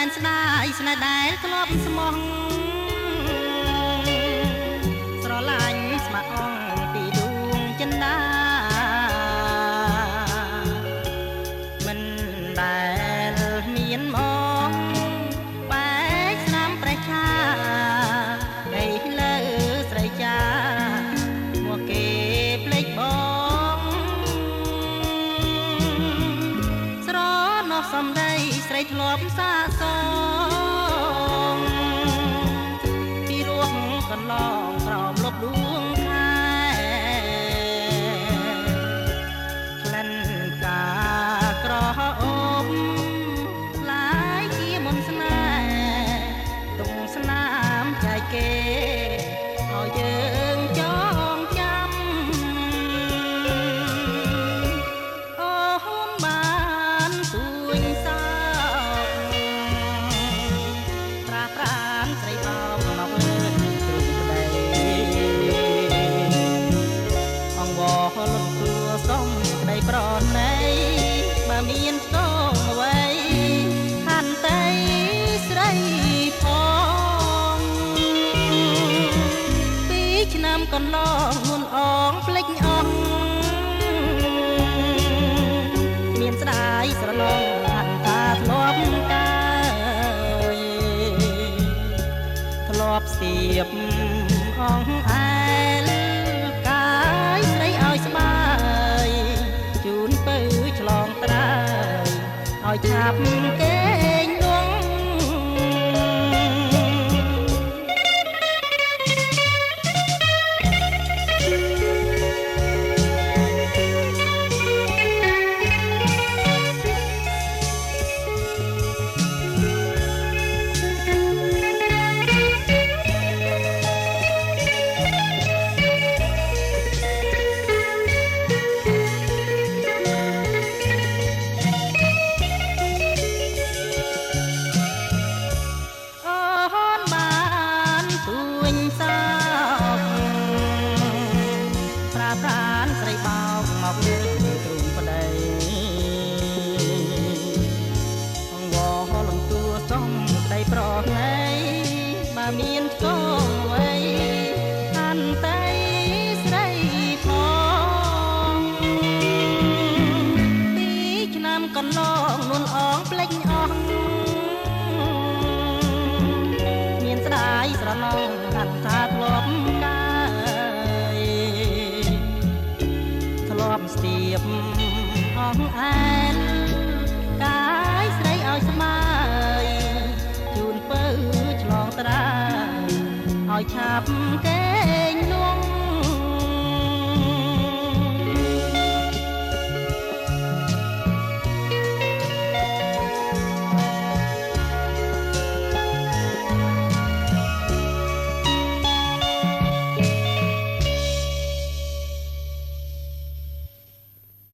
នស្ដាយស្នេហ៍ដែលធ្លាប់ស្មោះស្រឡាញ់ស្មាក់អងពីដួងចិន្តាមិនដែលមានមកបែកស្នាមប្រេះឆាដីលើស្រីចាមកគេភ្លេចបងស្រណោះសំដីស្រីធ្លាប់សាសងពីរោះកន្លងក្រោមលបដួងខែក្លិនកាក្រអូបឡាយជាមុនស្នេហ៍ទុំស្នាមចែកគេឲ្យយើងចងចាំអូនបានទួញសោកប្រាប្រានស្រីបោកមកលើទ្រូងប្តីអង្វរលំទួសុំក្តីប្រណីបើមានស្ទងអ្វីហាន់តែស្រីផងពីឆ្នាំកន្លងមុនអងភ្លេចអស់មានស្ដាយស្រឡងហាន់តាធ្លាប់កាយធ្លាប់ស្ទាបអងអែលកាយស្រីឲ្យស្បាយជូនពៅឆ្លងត្រើយឲ្យឆាប់គេងលងប្រានស្រីបោកមកលើទ្រូងប្តីអង្វរលំទួសុំក្តីប្រណីបើមានឆ្កងអ្វីហាន់តែស្រីផងពីឆ្នាំកន្លងនួនអងភ្លេចអស់មានស្ដាយស្រណងហាត់ថាធ្លាប់ធ្លាប់ស្ទាបអងអែលកាយស្រីឲ្យស្មើជូនពៅឆ្លងត្រើយឲ្យឆាប់គេ